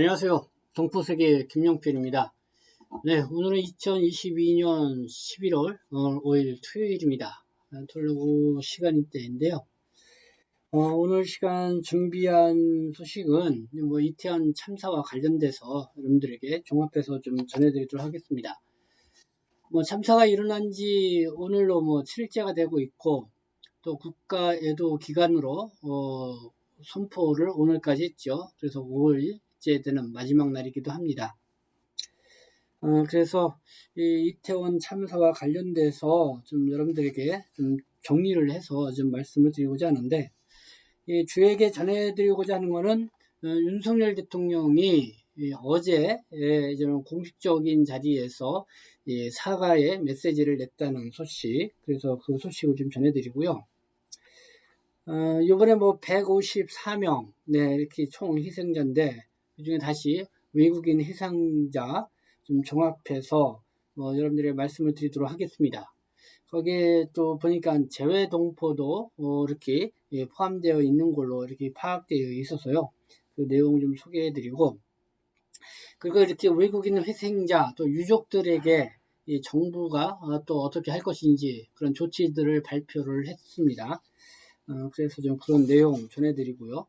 안녕하세요. 동포세계 김용필입니다. 네, 오늘은 2022년 11월 5일 토요일입니다. 토요일 오후 시간인 때인데요. 오늘 시간 준비한 소식은 이태원 참사와 관련돼서 여러분들에게 종합해서 좀 전해드리도록 하겠습니다. 참사가 일어난 지 오늘로 7일째가 되고 있고, 또 국가 애도 기간으로 선포를 오늘까지 했죠. 그래서 5일째 되는 마지막 날이기도 합니다. 그래서 이 이태원 참사와 관련돼서 좀 여러분들에게 좀 정리를 해서 좀 말씀을 드리고자 하는데, 주에게 전해드리고자 하는 것은 윤석열 대통령이 어제 공식적인 자리에서 사과의 메시지를 냈다는 소식, 그래서 그 소식을 좀 전해드리고요. 이번에 154명, 이렇게 총 희생자인데, 그 중에 다시 외국인 희생자 좀 종합해서 여러분들의 말씀을 드리도록 하겠습니다. 거기에 또 보니까 재외동포도 이렇게 포함되어 있는 걸로 이렇게 파악되어 있어서요. 그 내용 좀 소개해드리고, 그리고 이렇게 외국인 희생자 또 유족들에게 이 정부가 또 어떻게 할 것인지 그런 조치들을 발표를 했습니다. 그래서 좀 그런 내용 전해드리고요.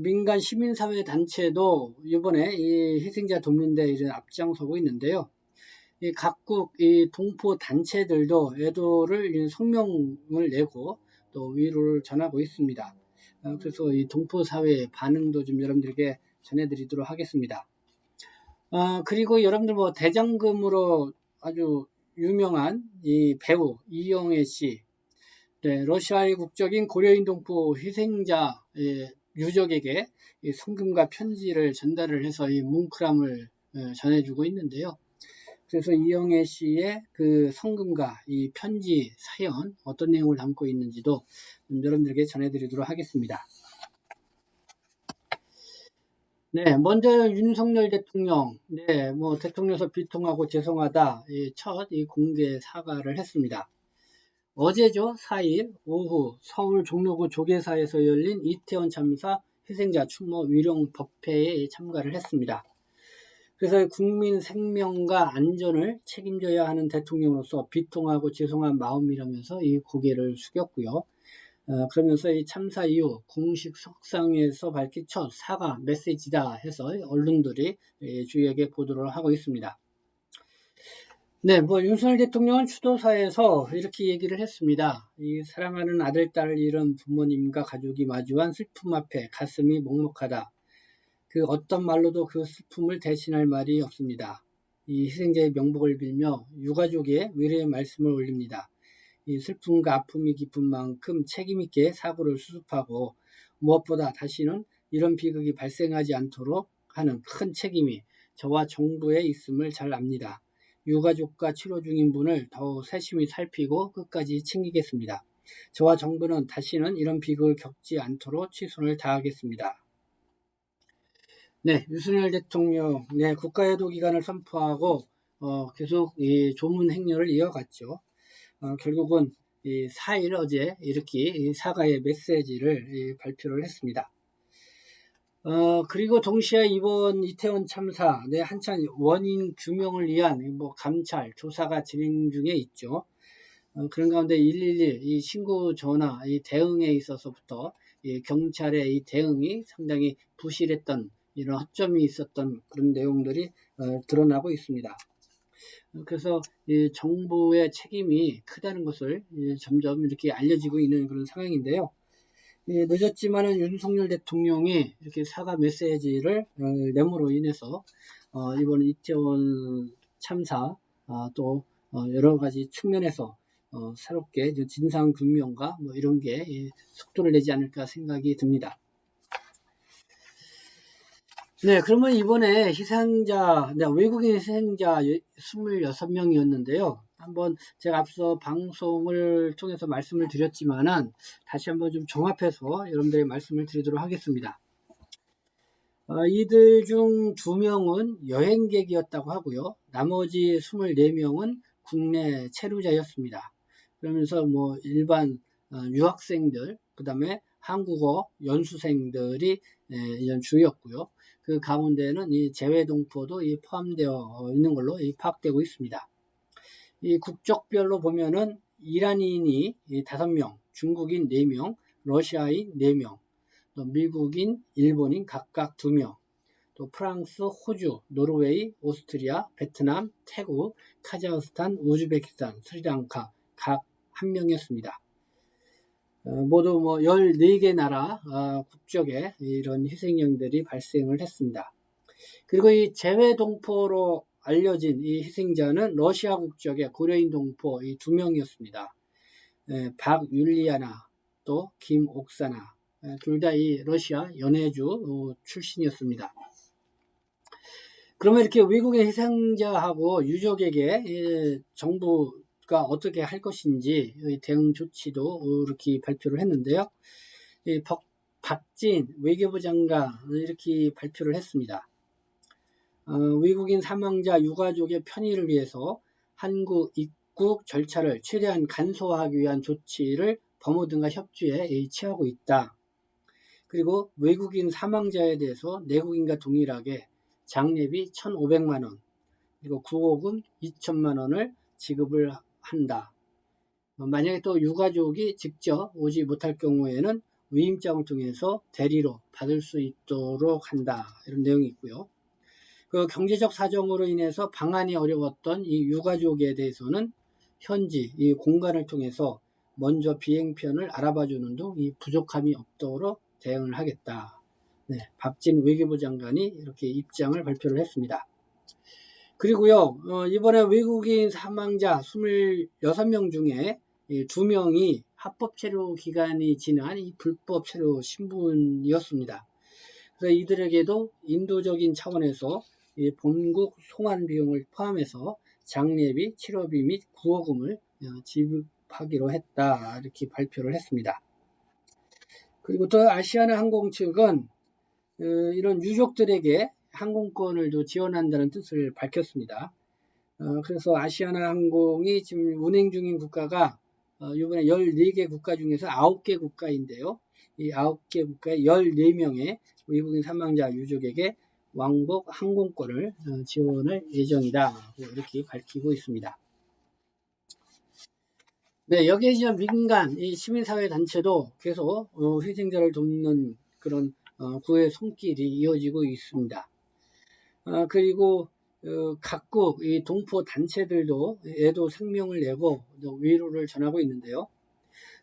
민간 시민사회 단체도 이번에 이 희생자 돕는 데 이제 앞장서고 있는데요. 이 각국 이 동포 단체들도 애도를 성명을 내고 또 위로를 전하고 있습니다. 그래서 이 동포 사회의 반응도 좀 여러분들에게 전해드리도록 하겠습니다. 그리고 여러분들 대장금으로 아주 유명한 이 배우 이영애 씨, 러시아의 국적인 고려인 동포 희생자 유족에게 성금과 편지를 전달을 해서 이 뭉클함을 전해주고 있는데요. 그래서 이영애 씨의 그 성금과 이 편지 사연 어떤 내용을 담고 있는지도 여러분들에게 전해드리도록 하겠습니다. 네, 먼저 윤석열 대통령, 대통령서 비통하고 죄송하다 첫 공개 사과를 했습니다. 어제죠, 4일 오후 서울 종로구 조계사에서 열린 이태원 참사 희생자 추모 위령 법회에 참가를 했습니다. 그래서 국민 생명과 안전을 책임져야 하는 대통령으로서 비통하고 죄송한 마음이라면서 이 고개를 숙였고요. 그러면서 이 참사 이후 공식 석상에서 밝힌 첫 사과 메시지다 해서 언론들이 주요하게 보도를 하고 있습니다. 네, 윤석열 대통령은 추도사에서 이렇게 얘기를 했습니다. 이 사랑하는 아들, 딸을 잃은 부모님과 가족이 마주한 슬픔 앞에 가슴이 먹먹하다. 그 어떤 말로도 그 슬픔을 대신할 말이 없습니다. 이 희생자의 명복을 빌며 유가족의 위로의 말씀을 올립니다. 이 슬픔과 아픔이 깊은 만큼 책임있게 사고를 수습하고 무엇보다 다시는 이런 비극이 발생하지 않도록 하는 큰 책임이 저와 정부에 있음을 잘 압니다. 유가족과 치료 중인 분을 더욱 세심히 살피고 끝까지 챙기겠습니다. 저와 정부는 다시는 이런 비극을 겪지 않도록 최선을 다하겠습니다. 네, 윤석열 대통령 국가애도 기간을 선포하고 계속 이 조문 행렬을 이어갔죠. 결국은 4일 어제 이렇게 사과의 메시지를 발표를 했습니다. 그리고 동시에 이번 이태원 참사 한참 원인 규명을 위한 감찰 조사가 진행 중에 있죠. 그런 가운데 112 이 신고 전화 이 대응에 있어서부터 이 경찰의 이 대응이 상당히 부실했던 이런 허점이 있었던 그런 내용들이 드러나고 있습니다. 그래서 이 정부의 책임이 크다는 것을 점점 이렇게 알려지고 있는 그런 상황인데요. 늦었지만은 윤석열 대통령이 이렇게 사과 메시지를 내므로 인해서 이번 이태원 참사 또 여러 가지 측면에서 새롭게 진상 규명과 이런 게 속도를 내지 않을까 생각이 듭니다. 네, 그러면 이번에 희생자, 외국인 희생자 26명이었는데요. 한번 제가 앞서 방송을 통해서 말씀을 드렸지만은 다시 한번 좀 종합해서 여러분들의 말씀을 드리도록 하겠습니다. 이들 중 2명은 여행객이었다고 하고요. 나머지 24명은 국내 체류자였습니다. 그러면서 일반 유학생들, 그 다음에 한국어 연수생들이 이런 주였고요. 그 가운데는 이 재외동포도 포함되어 있는 걸로 파악되고 있습니다. 이 국적별로 보면은 이란인이 5명, 중국인 4명, 러시아인 4명, 또 미국인, 일본인 각각 2명, 또 프랑스, 호주, 노르웨이, 오스트리아, 베트남, 태국, 카자흐스탄, 우즈베키스탄, 스리랑카 각 1명이었습니다. 모두 14개 나라 국적의 이런 희생령들이 발생을 했습니다. 그리고 이 재외동포로 알려진 이 희생자는 러시아 국적의 고려인 동포 2명이었습니다. 박율리아나 또 김옥사나 둘 다 이 러시아 연해주 출신이었습니다. 그러면 이렇게 외국인 희생자하고 유족에게 정부가 어떻게 할 것인지 대응 조치도 이렇게 발표를 했는데요. 박진 외교부 장관 이렇게 발표를 했습니다. 외국인 사망자 유가족의 편의를 위해서 한국 입국 절차를 최대한 간소화하기 위한 조치를 법무등과 협조에 취하고 있다. 그리고 외국인 사망자에 대해서 내국인과 동일하게 장례비 1,500만원 그리고 구호금 2천만원을 지급을 한다. 만약에 또 유가족이 직접 오지 못할 경우에는 위임장을 통해서 대리로 받을 수 있도록 한다. 이런 내용이 있고요. 그 경제적 사정으로 인해서 방한이 어려웠던 이 유가족에 대해서는 현지 이 공간을 통해서 먼저 비행편을 알아봐주는 등 이 부족함이 없도록 대응을 하겠다. 박진 외교부 장관이 이렇게 입장을 발표를 했습니다. 그리고요, 이번에 외국인 사망자 26명 중에 2명이 합법 체류 기간이 지난 이 불법 체류 신분이었습니다. 그래서 이들에게도 인도적인 차원에서 본국 송환 비용을 포함해서 장례비, 치료비 및 구호금을 지급하기로 했다. 이렇게 발표를 했습니다. 그리고 또 아시아나 항공 측은 이런 유족들에게 항공권을 지원한다는 뜻을 밝혔습니다. 그래서 아시아나 항공이 지금 운행 중인 국가가 이번에 14개 국가 중에서 9개 국가인데요. 이 9개 국가의 14명의 외국인 사망자 유족에게 왕복 항공권을 지원할 예정이다. 이렇게 밝히고 있습니다. 네, 여기에 이제 민간 시민사회 단체도 계속 희생자를 돕는 그런 구의 손길이 이어지고 있습니다. 그리고 각국 이 동포 단체들도 애도 생명을 내고 위로를 전하고 있는데요.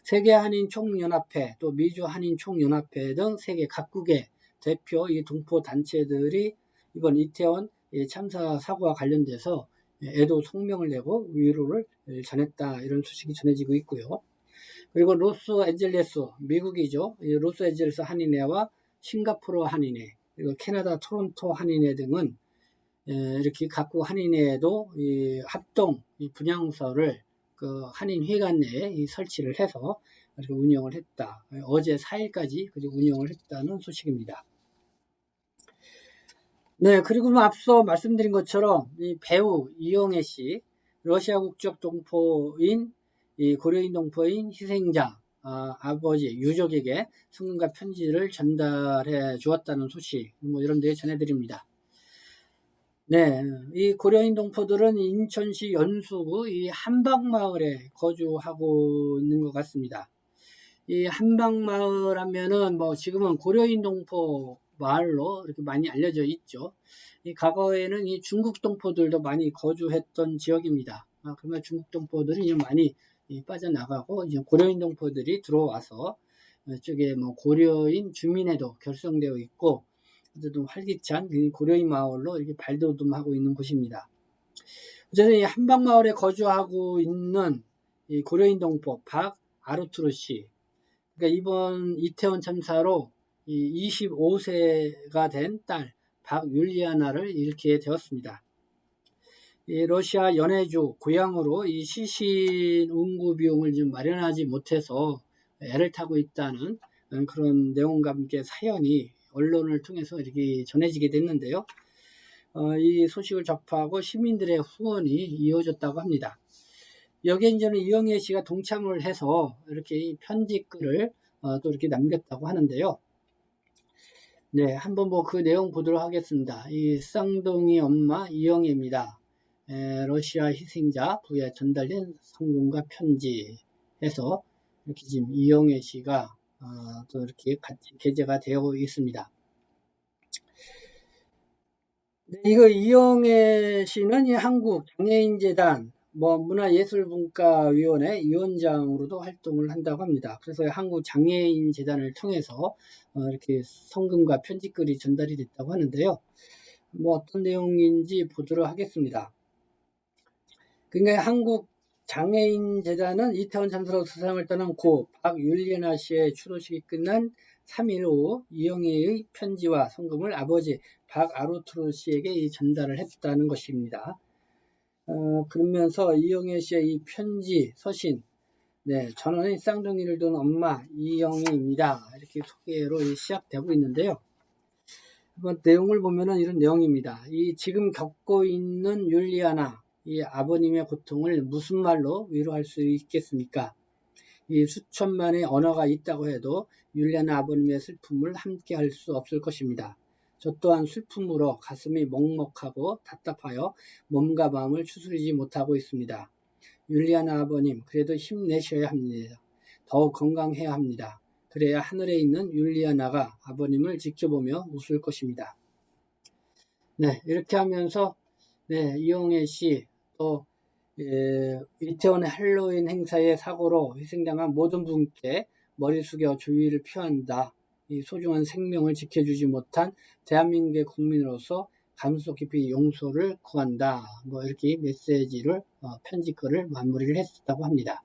세계 한인 총연합회, 또 미주 한인 총연합회 등 세계 각국의 대표 이 동포 단체들이 이번 이태원 참사 사고와 관련돼서 애도 성명을 내고 위로를 전했다. 이런 소식이 전해지고 있고요. 그리고 로스앤젤레스, 미국이죠. 로스앤젤레스 한인회와 싱가포르 한인회, 그리고 캐나다 토론토 한인회 등은 이렇게 각국 한인회도 합동 분향소를 그 한인회관 내에 설치를 해서 이렇게 운영을 했다. 어제 4일까지 운영을 했다는 소식입니다. 네, 그리고 앞서 말씀드린 것처럼 이 배우 이영애 씨, 러시아 국적 동포인 고려인 동포인 희생자 아버지 유족에게 성금과 편지를 전달해 주었다는 소식 이런 데 전해드립니다. 네, 이 고려인 동포들은 인천시 연수구 이 한방마을에 거주하고 있는 것 같습니다. 이 한방마을 하면은 지금은 고려인 동포 마을로 이렇게 많이 알려져 있죠. 이 과거에는 이 중국 동포들도 많이 거주했던 지역입니다. 그러면 중국 동포들이 이제 많이 빠져나가고 이제 고려인 동포들이 들어와서 이쪽에 고려인 주민회도 결성되어 있고 좀 활기찬 고려인 마을로 이렇게 발돋움하고 있는 곳입니다. 어쨌든 이 한방마을에 거주하고 있는 이 고려인 동포 박아르투르 씨, 그러니까 이번 이태원 참사로 25세가 된 딸 박율리아나를 잃게 되었습니다. 이 러시아 연해주 고향으로 이 시신 운구 비용을 좀 마련하지 못해서 애를 타고 있다는 그런 내용과 함께 사연이 언론을 통해서 이렇게 전해지게 됐는데요. 이 소식을 접하고 시민들의 후원이 이어졌다고 합니다. 여기에 이제는 이영애 씨가 동참을 해서 이렇게 편지글을 또 이렇게 남겼다고 하는데요. 네, 한번 뭐 그 내용 보도록 하겠습니다. 이 쌍둥이 엄마 이영애입니다. 러시아 희생자 부에 전달된 성금과 편지 해서 이렇게 지금 이영애 씨가 또 이렇게 같이 게재가 되어 있습니다. 네, 이거 이영애 씨는 이 한국장애인재단 문화예술분과위원회 위원장으로도 활동을 한다고 합니다. 그래서 한국장애인재단을 통해서 이렇게 성금과 편지글이 전달이 됐다고 하는데요. 어떤 내용인지 보도록 하겠습니다. 그러니까 한국장애인재단은 이태원 참사로 세상을 떠난 고 박율리나 씨의 추도식이 끝난 3일 오후 이영애의 편지와 성금을 아버지 박아르투르 씨에게 전달을 했다는 것입니다. 그러면서 이영애 씨의 이 편지 서신, 네, 저는 쌍둥이를 둔 엄마 이영애입니다. 이렇게 소개로 시작되고 있는데요. 내용을 보면은 이런 내용입니다. 이 지금 겪고 있는 율리아나, 이 아버님의 고통을 무슨 말로 위로할 수 있겠습니까? 이 수천만의 언어가 있다고 해도 율리아나 아버님의 슬픔을 함께 할 수 없을 것입니다. 저 또한 슬픔으로 가슴이 먹먹하고 답답하여 몸과 마음을 추스리지 못하고 있습니다. 율리아나 아버님, 그래도 힘내셔야 합니다. 더욱 건강해야 합니다. 그래야 하늘에 있는 율리아나가 아버님을 지켜보며 웃을 것입니다. 네, 이렇게 하면서 네, 이영애 씨, 또 이태원 할로윈 행사의 사고로 희생당한 모든 분께 머리 숙여 주의를 표한다. 이 소중한 생명을 지켜주지 못한 대한민국의 국민으로서 감수 깊이 용서를 구한다. 이렇게 메시지를 편지글을 마무리를 했다고 합니다.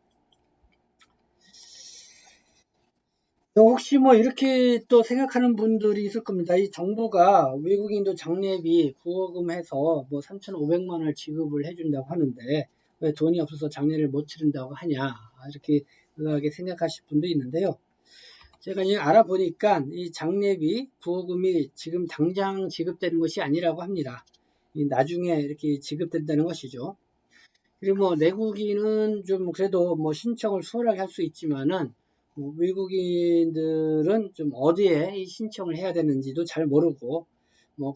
혹시 이렇게 또 생각하는 분들이 있을 겁니다. 이 정부가 외국인도 장례비 부어금해서 3,500만 원을 지급을 해준다고 하는데 왜 돈이 없어서 장례를 못 치른다고 하냐, 이렇게 의아하게 생각하실 분도 있는데요. 제가 알아보니까 이 장례비 부어금이 지금 당장 지급되는 것이 아니라고 합니다. 나중에 이렇게 지급된다는 것이죠. 그리고 내국인은 좀 그래도 신청을 수월하게 할 수 있지만은 외국인들은 좀 어디에 신청을 해야 되는지도 잘 모르고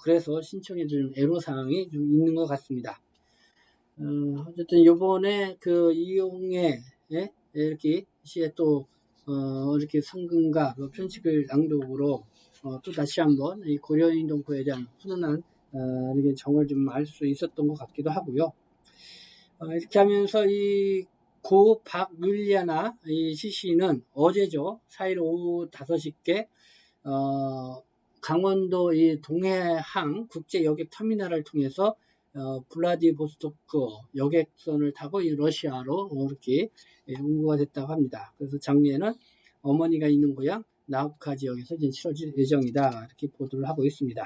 그래서 신청에 좀 애로사항이 좀 있는 것 같습니다. 어쨌든 요번에 그 이용에 이렇게 시에 또 이렇게 성금과 편지글 낭독으로 또 다시 한번 이 고려인 동포에 대한 훈훈한 이렇게 정을 좀 알 수 있었던 것 같기도 하고요. 이렇게 하면서 이 고 박율리아나 이 시신은 어제죠, 4일 오후 5시께 강원도 이 동해항 국제 여객 터미널을 통해서 블라디보스토크 여객선을 타고 이 러시아로 이렇게 운구가 됐다고 합니다. 그래서 장례는 어머니가 있는 고향 나우카 지역에서 이제 치러질 예정이다, 이렇게 보도를 하고 있습니다.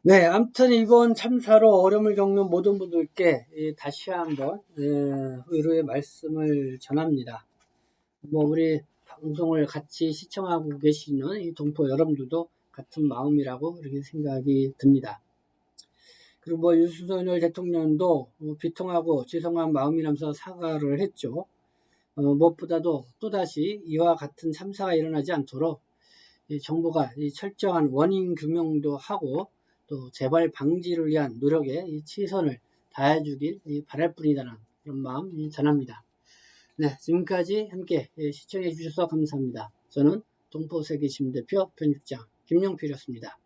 네, 아무튼 이번 참사로 어려움을 겪는 모든 분들께 다시 한번 위로의 말씀을 전합니다. 우리 방송을 같이 시청하고 계시는 이 동포 여러분들도 같은 마음이라고 이렇게 생각이 듭니다. 그리고 윤석열 대통령도 비통하고 죄송한 마음이라면서 사과를 했죠. 무엇보다도 또다시 이와 같은 참사가 일어나지 않도록 정부가 철저한 원인 규명도 하고 또 재발 방지를 위한 노력에 최선을 다해주길 바랄 뿐이다라는 그런 마음 전합니다. 네, 지금까지 함께 시청해 주셔서 감사합니다. 저는 동포세계신문대표 편집장 김용필이었습니다.